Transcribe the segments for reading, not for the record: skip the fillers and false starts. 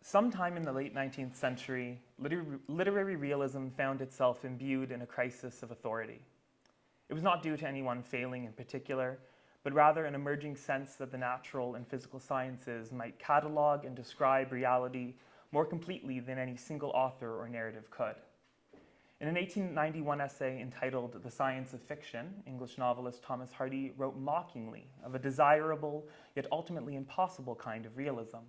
Sometime in the late 19th century, literary realism found itself imbued in a crisis of authority. It was not due to any one failing in particular, but rather an emerging sense that the natural and physical sciences might catalog and describe reality more completely than any single author or narrative could. In an 1891 essay entitled The Science of Fiction, English novelist Thomas Hardy wrote mockingly of a desirable, yet ultimately impossible kind of realism,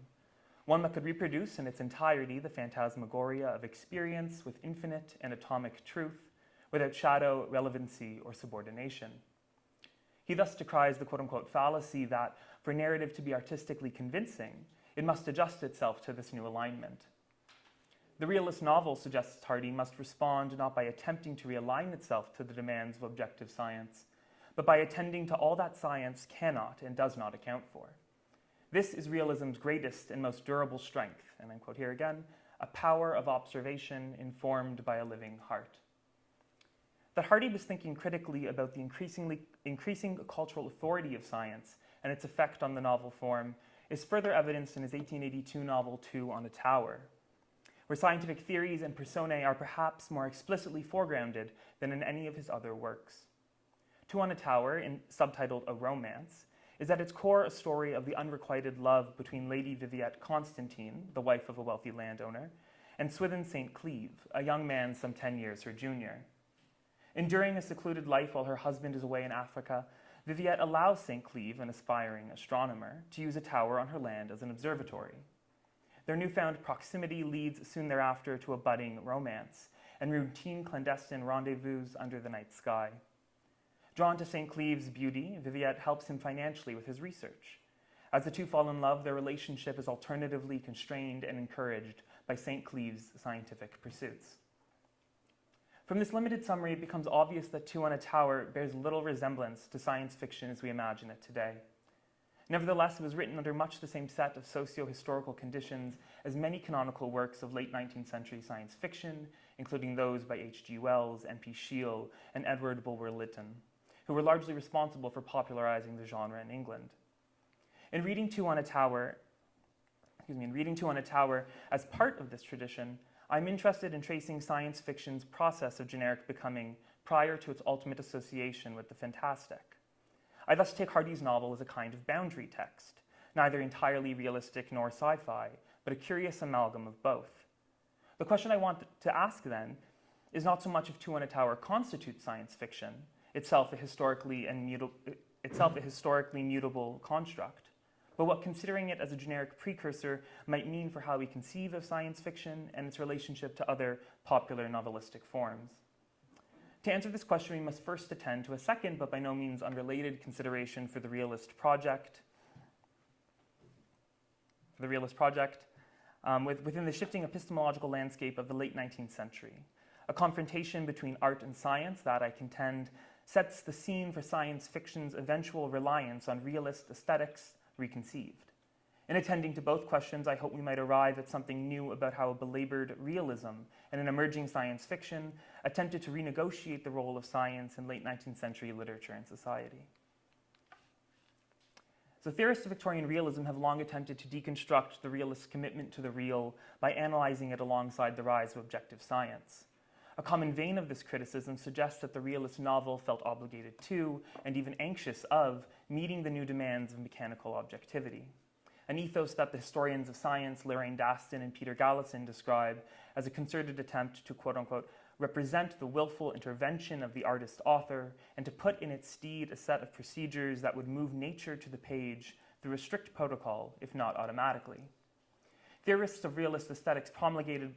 one that could reproduce in its entirety the phantasmagoria of experience with infinite and atomic truth, without shadow, relevancy, or subordination. He thus decries the quote-unquote fallacy that, for narrative to be artistically convincing, it must adjust itself to this new alignment. The realist novel, suggests Hardy, must respond not by attempting to realign itself to the demands of objective science, but by attending to all that science cannot and does not account for. This is realism's greatest and most durable strength, and I quote here again, a power of observation informed by a living heart. That Hardy was thinking critically about the increasing cultural authority of science and its effect on the novel form is further evidenced in his 1882 novel Two on a Tower, where scientific theories and personae are perhaps more explicitly foregrounded than in any of his other works. Two on a Tower, subtitled A Romance, is at its core a story of the unrequited love between Lady Viviette-Constantine, the wife of a wealthy landowner, and Swithin St. Cleeve, a young man some 10 years her junior. Enduring a secluded life while her husband is away in Africa, Viviette allows St. Cleeve, an aspiring astronomer, to use a tower on her land as an observatory. Their newfound proximity leads soon thereafter to a budding romance and routine clandestine rendezvous under the night sky. Drawn to St. Cleeve's beauty, Viviette helps him financially with his research. As the two fall in love, their relationship is alternatively constrained and encouraged by St. Cleeve's scientific pursuits. From this limited summary, it becomes obvious that Two on a Tower bears little resemblance to science fiction as we imagine it today. Nevertheless, it was written under much the same set of socio-historical conditions as many canonical works of late 19th century science fiction, including those by H.G. Wells, N.P. Shiel, and Edward Bulwer-Lytton, who were largely responsible for popularizing the genre in England. In reading Two on a Tower as part of this tradition, I'm interested in tracing science fiction's process of generic becoming prior to its ultimate association with the fantastic. I thus take Hardy's novel as a kind of boundary text, neither entirely realistic nor sci-fi, but a curious amalgam of both. The question I want to ask then is not so much if Two on a Tower constitutes science fiction, itself a historically mutable construct, but what considering it as a generic precursor might mean for how we conceive of science fiction and its relationship to other popular novelistic forms. To answer this question, we must first attend to a second, but by no means unrelated, consideration for the realist project. Within the shifting epistemological landscape of the late 19th century, a confrontation between art and science that, I contend, sets the scene for science fiction's eventual reliance on realist aesthetics reconceived. In attending to both questions, I hope we might arrive at something new about how a belabored realism and an emerging science fiction attempted to renegotiate the role of science in late 19th century literature and society. So theorists of Victorian realism have long attempted to deconstruct the realist's commitment to the real by analyzing it alongside the rise of objective science. A common vein of this criticism suggests that the realist novel felt obligated to, and even anxious of, meeting the new demands of mechanical objectivity, an ethos that the historians of science Lorraine Daston and Peter Gallison describe as a concerted attempt to, quote-unquote, represent the willful intervention of the artist-author and to put in its stead a set of procedures that would move nature to the page through a strict protocol, if not automatically. Theorists of realist aesthetics promulgated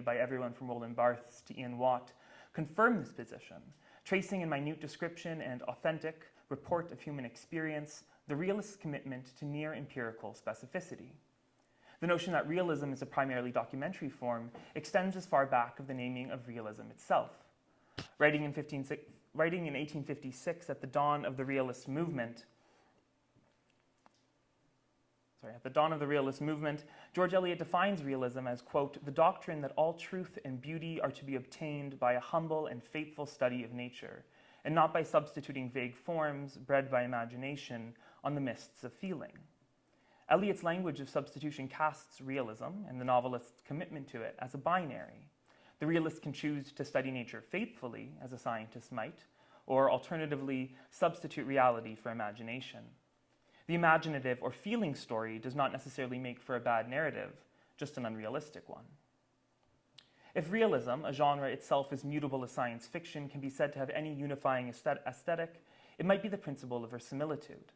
by everyone from Roland Barthes to Ian Watt confirm this position, tracing in minute description and authentic report of human experience the realist's commitment to near empirical specificity. The notion that realism is a primarily documentary form extends as far back of the naming of realism itself. Writing in 1856 at the dawn of the realist movement, George Eliot defines realism as, quote, the doctrine that all truth and beauty are to be obtained by a humble and faithful study of nature, and not by substituting vague forms, bred by imagination, on the mists of feeling. Eliot's language of substitution casts realism and the novelist's commitment to it as a binary. The realist can choose to study nature faithfully, as a scientist might, or alternatively, substitute reality for imagination. The imaginative or feeling story does not necessarily make for a bad narrative, just an unrealistic one. If realism, a genre itself as mutable as science fiction, can be said to have any unifying aesthetic, it might be the principle of verisimilitude.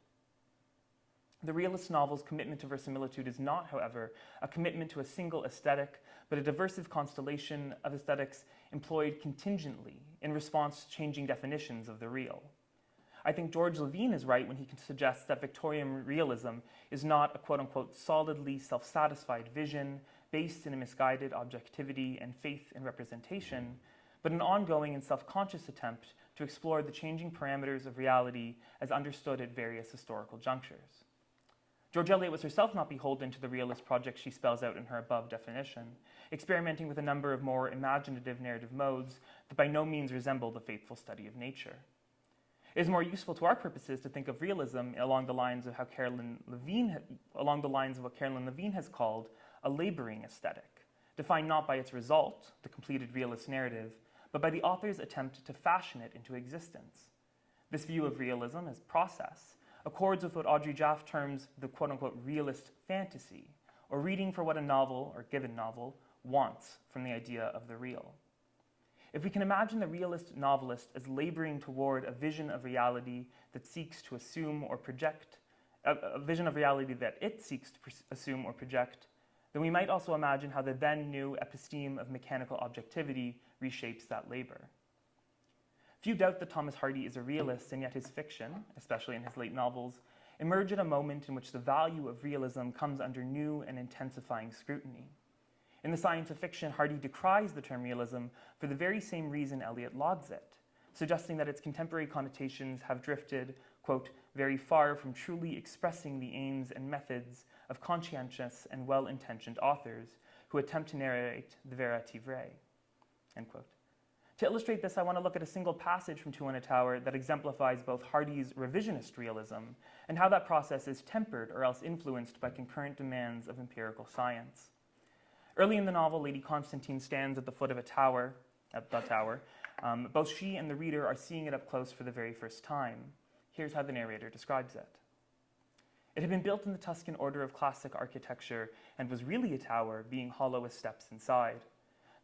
The realist novel's commitment to verisimilitude is not, however, a commitment to a single aesthetic, but a diversive constellation of aesthetics employed contingently in response to changing definitions of the real. I think George Levine is right when he suggests that Victorian realism is not a quote-unquote solidly self-satisfied vision based in a misguided objectivity and faith in representation, but an ongoing and self-conscious attempt to explore the changing parameters of reality as understood at various historical junctures. George Eliot was herself not beholden to the realist project she spells out in her above definition, experimenting with a number of more imaginative narrative modes that by no means resemble the faithful study of nature. It is more useful to our purposes to think of realism along the lines of what Carolyn Levine has called a laboring aesthetic, defined not by its result, the completed realist narrative, but by the author's attempt to fashion it into existence. This view of realism as process accords with what Audrey Jaffe terms the quote-unquote realist fantasy, or reading for what a novel, or given novel, wants from the idea of the real. If we can imagine the realist novelist as laboring toward a vision of reality that seeks to assume or project, a vision of reality that it seeks to assume or project, then we might also imagine how the then new episteme of mechanical objectivity reshapes that labor. Few doubt that Thomas Hardy is a realist, and yet his fiction, especially in his late novels, emerge at a moment in which the value of realism comes under new and intensifying scrutiny. In the science of fiction, Hardy decries the term realism for the very same reason Eliot lauds it, suggesting that its contemporary connotations have drifted, quote, very far from truly expressing the aims and methods of conscientious and well-intentioned authors who attempt to narrate the verite vraie, end quote. To illustrate this, I want to look at a single passage from Two on a Tower that exemplifies both Hardy's revisionist realism and how that process is tempered or else influenced by concurrent demands of empirical science. Early in the novel, Lady Constantine stands at the foot of the tower. Both she and the reader are seeing it up close for the very first time. Here's how the narrator describes it. It had been built in the Tuscan order of classic architecture and was really a tower, being hollow as steps inside.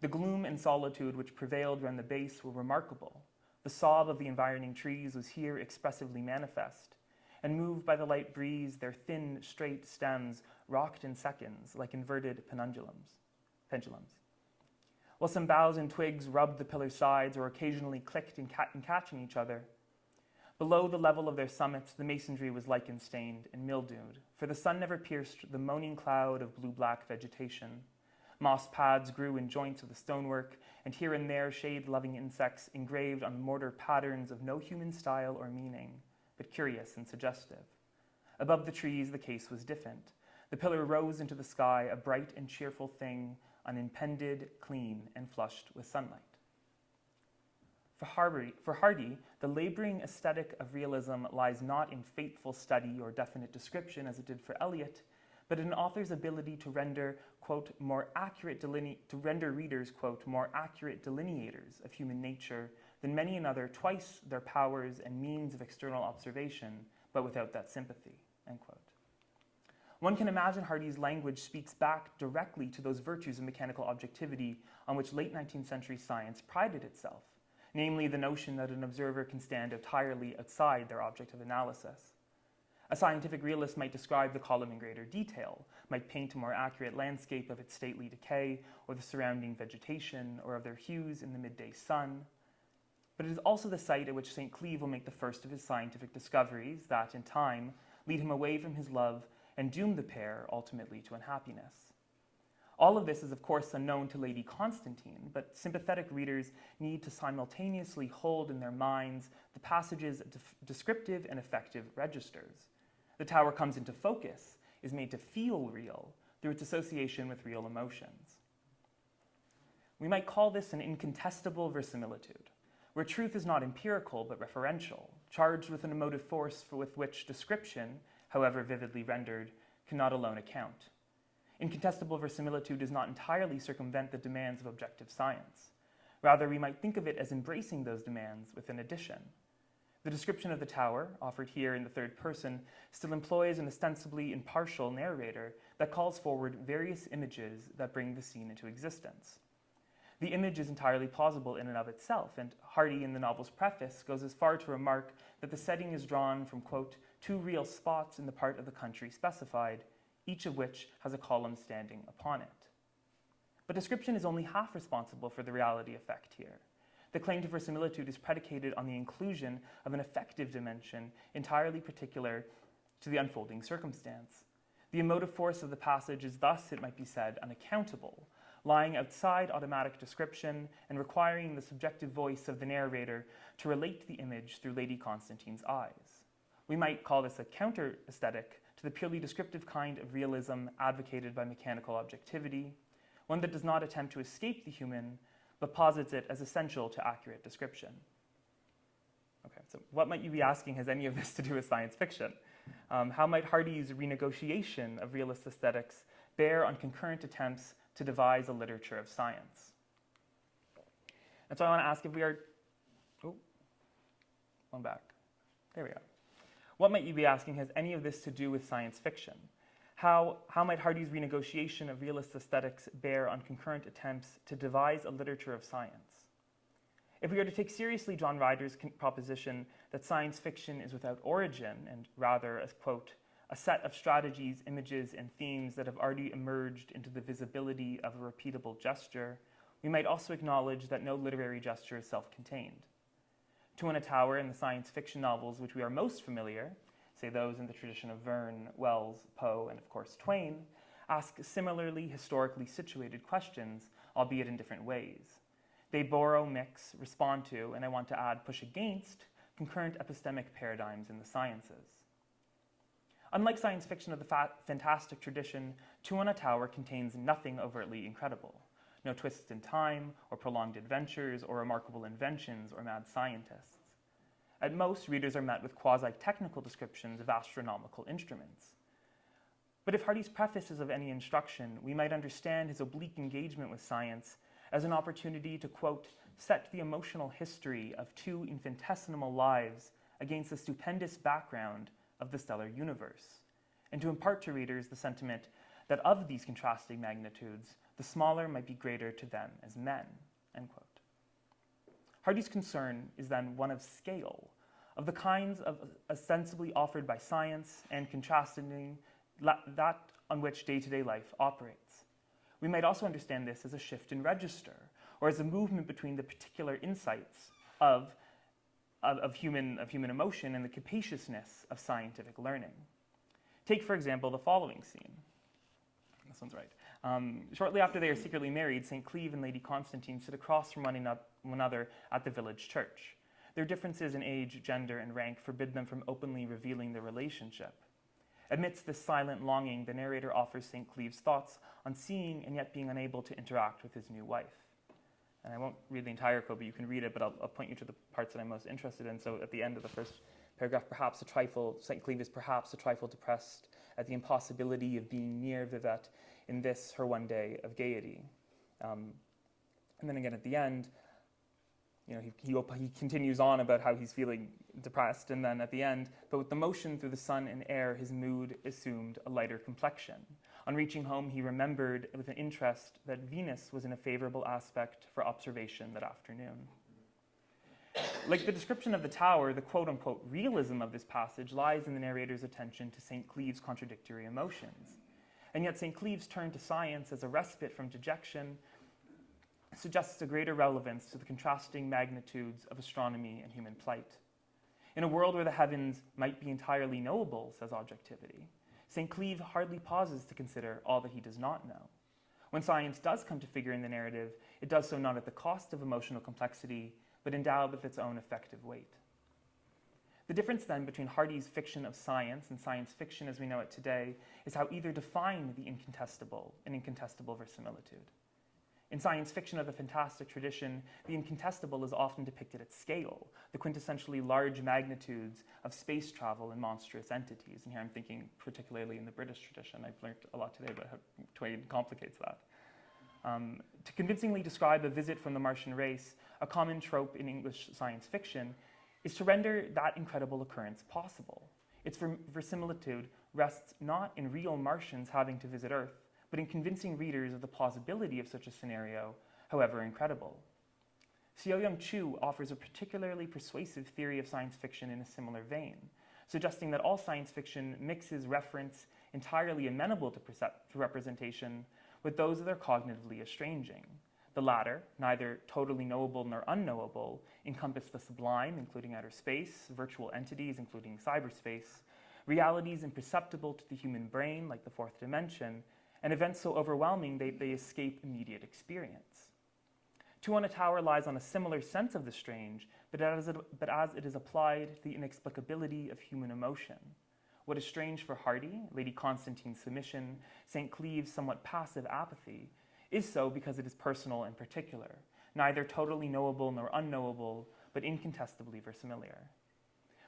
The gloom and solitude which prevailed round the base were remarkable. The sob of the environing trees was here expressively manifest, and moved by the light breeze, their thin, straight stems rocked in seconds like inverted pendulums. While some boughs and twigs rubbed the pillar sides or occasionally clicked in catching each other. Below the level of their summits, the masonry was lichen-stained and mildewed, for the sun never pierced the moaning cloud of blue-black vegetation. Moss pads grew in joints of the stonework, and here and there shade-loving insects engraved on mortar patterns of no human style or meaning, but curious and suggestive. Above the trees, the case was different. The pillar rose into the sky, a bright and cheerful thing, unimpeded, clean, and flushed with sunlight. For Hardy, the laboring aesthetic of realism lies not in faithful study or definite description as it did for Eliot, but in an author's ability to render, quote, readers, quote, more accurate delineators of human nature than many another twice their powers and means of external observation, but without that sympathy, end quote. One can imagine Hardy's language speaks back directly to those virtues of mechanical objectivity on which late 19th century science prided itself, namely the notion that an observer can stand entirely outside their object of analysis. A scientific realist might describe the column in greater detail, might paint a more accurate landscape of its stately decay, or the surrounding vegetation, or of their hues in the midday sun. But it is also the site at which St. Cleeve will make the first of his scientific discoveries that, in time, lead him away from his love and doom the pair ultimately to unhappiness. All of this is, of course, unknown to Lady Constantine, but sympathetic readers need to simultaneously hold in their minds the passage's descriptive and affective registers. The tower comes into focus, is made to feel real through its association with real emotions. We might call this an incontestable verisimilitude, where truth is not empirical but referential, charged with an emotive force with which description, however vividly rendered, cannot alone account. Incontestable verisimilitude does not entirely circumvent the demands of objective science. Rather, we might think of it as embracing those demands with an addition. The description of the tower, offered here in the third person, still employs an ostensibly impartial narrator that calls forward various images that bring the scene into existence. The image is entirely plausible in and of itself, and Hardy in the novel's preface goes as far to remark that the setting is drawn from, quote, 2 real spots in the part of the country specified, each of which has a column standing upon it. But description is only half responsible for the reality effect here. The claim to verisimilitude is predicated on the inclusion of an affective dimension entirely particular to the unfolding circumstance. The emotive force of the passage is thus, it might be said, unaccountable, lying outside automatic description and requiring the subjective voice of the narrator to relate the image through Lady Constantine's eyes. We might call this a counter-aesthetic to the purely descriptive kind of realism advocated by mechanical objectivity, one that does not attempt to escape the human, but posits it as essential to accurate description. Okay, so what might you be asking has any of this to do with science fiction? How might Hardy's renegotiation of realist aesthetics bear on concurrent attempts to devise a literature of science? And so I want to ask if we are, one back, there we go. What might you be asking has any of this to do with science fiction? How might Hardy's renegotiation of realist aesthetics bear on concurrent attempts to devise a literature of science? If we are to take seriously John Ryder's proposition that science fiction is without origin and rather as, quote, a set of strategies, images, and themes that have already emerged into the visibility of a repeatable gesture, we might also acknowledge that no literary gesture is self-contained. Two in a Tower and the science fiction novels which we are most familiar, say those in the tradition of Verne, Wells, Poe, and of course Twain, ask similarly historically situated questions, albeit in different ways. They borrow, mix, respond to, and I want to add push against, concurrent epistemic paradigms in the sciences. Unlike science fiction of the fantastic tradition, Two on a Tower contains nothing overtly incredible. No twists in time, or prolonged adventures, or remarkable inventions, or mad scientists. At most, readers are met with quasi-technical descriptions of astronomical instruments. But if Hardy's preface is of any instruction, we might understand his oblique engagement with science as an opportunity to, quote, set the emotional history of two infinitesimal lives against the stupendous background of the stellar universe, and to impart to readers the sentiment that of these contrasting magnitudes, the smaller might be greater to them as men, end quote. Hardy's concern is then one of scale, of the kinds of ostensibly offered by science and contrasting that on which day-to-day life operates. We might also understand this as a shift in register, or as a movement between the particular insights of human emotion and the capaciousness of scientific learning. Take, for example, the following scene. This one's right. Shortly after they are secretly married, St. Cleeve and Lady Constantine sit across from one another at the village church. Their differences in age, gender, and rank forbid them from openly revealing their relationship. Amidst this silent longing, the narrator offers St. Cleeve's thoughts on seeing and yet being unable to interact with his new wife. And I won't read the entire quote, but you can read it, but I'll point you to the parts that I'm most interested in. So at the end of the first paragraph, St. Cleeve is perhaps a trifle depressed at the impossibility of being near Vivette in this, her one day of gaiety. And then again at the end, he continues on about how he's feeling depressed, and then at the end, but with the motion through the sun and air, his mood assumed a lighter complexion. On reaching home, he remembered with an interest that Venus was in a favorable aspect for observation that afternoon. Like the description of the tower, the quote-unquote realism of this passage lies in the narrator's attention to St. Cleeve's contradictory emotions. And yet St. Cleeve's turn to science as a respite from dejection suggests a greater relevance to the contrasting magnitudes of astronomy and human plight. In a world where the heavens might be entirely knowable, says objectivity, St. Cleeve hardly pauses to consider all that he does not know. When science does come to figure in the narrative, it does so not at the cost of emotional complexity, but endowed with its own effective weight. The difference then between Hardy's fiction of science and science fiction as we know it today is how either define the incontestable and incontestable verisimilitude. In science fiction of the fantastic tradition, the incontestable is often depicted at scale, the quintessentially large magnitudes of space travel and monstrous entities. And here I'm thinking particularly in the British tradition. I've learned a lot today about how Twain complicates that. To convincingly describe a visit from the Martian race, a common trope in English science fiction is to render that incredible occurrence possible. Its verisimilitude rests not in real Martians having to visit Earth, but in convincing readers of the plausibility of such a scenario, however incredible. Xiaoyang Chu offers a particularly persuasive theory of science fiction in a similar vein, suggesting that all science fiction mixes reference entirely amenable to representation with those that are cognitively estranging. The latter, neither totally knowable nor unknowable, encompass the sublime, including outer space, virtual entities, including cyberspace, realities imperceptible to the human brain, like the fourth dimension, and events so overwhelming that they escape immediate experience. Two on a Tower lies on a similar sense of the strange, but as it is applied to the inexplicability of human emotion. What is strange for Hardy, Lady Constantine's submission, St. Cleeve's somewhat passive apathy, is so because it is personal and particular, neither totally knowable nor unknowable, but incontestably versimilar.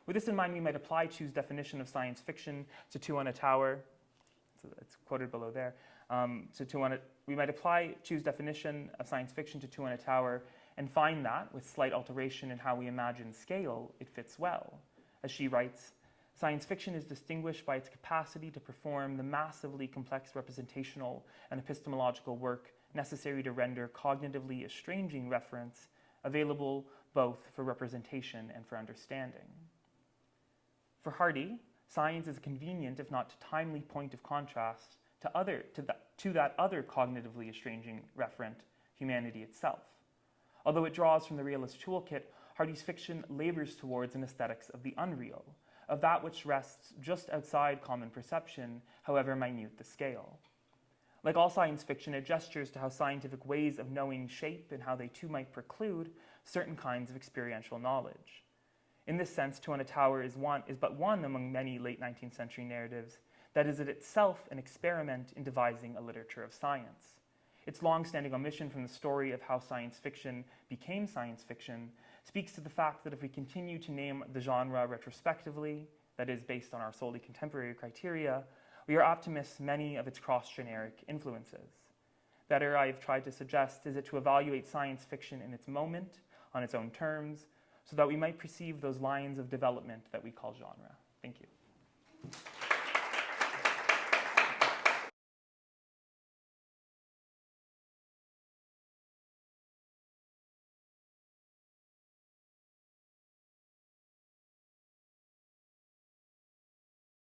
With this in mind, we might apply Chu's definition of science fiction to Two on a Tower. So it's quoted below there. We might apply Chu's definition of science fiction to Two on a Tower and find that, with slight alteration in how we imagine scale, it fits well. As she writes, science fiction is distinguished by its capacity to perform the massively complex representational and epistemological work necessary to render cognitively estranging reference available both for representation and for understanding. For Hardy, science is a convenient, if not timely, point of contrast to that other cognitively estranging referent, humanity itself. Although it draws from the realist toolkit, Hardy's fiction labors towards an aesthetics of the unreal, of that which rests just outside common perception, however minute the scale. Like all science fiction, it gestures to how scientific ways of knowing shape and how they too might preclude certain kinds of experiential knowledge. In this sense, Two on a Tower is but one among many late 19th century narratives that is in itself an experiment in devising a literature of science. Its long-standing omission from the story of how science fiction became science fiction speaks to the fact that if we continue to name the genre retrospectively, that is, based on our solely contemporary criteria, we are apt to miss many of its cross-generic influences. Better, I have tried to suggest, is it to evaluate science fiction in its moment, on its own terms, so that we might perceive those lines of development that we call genre. Thank you.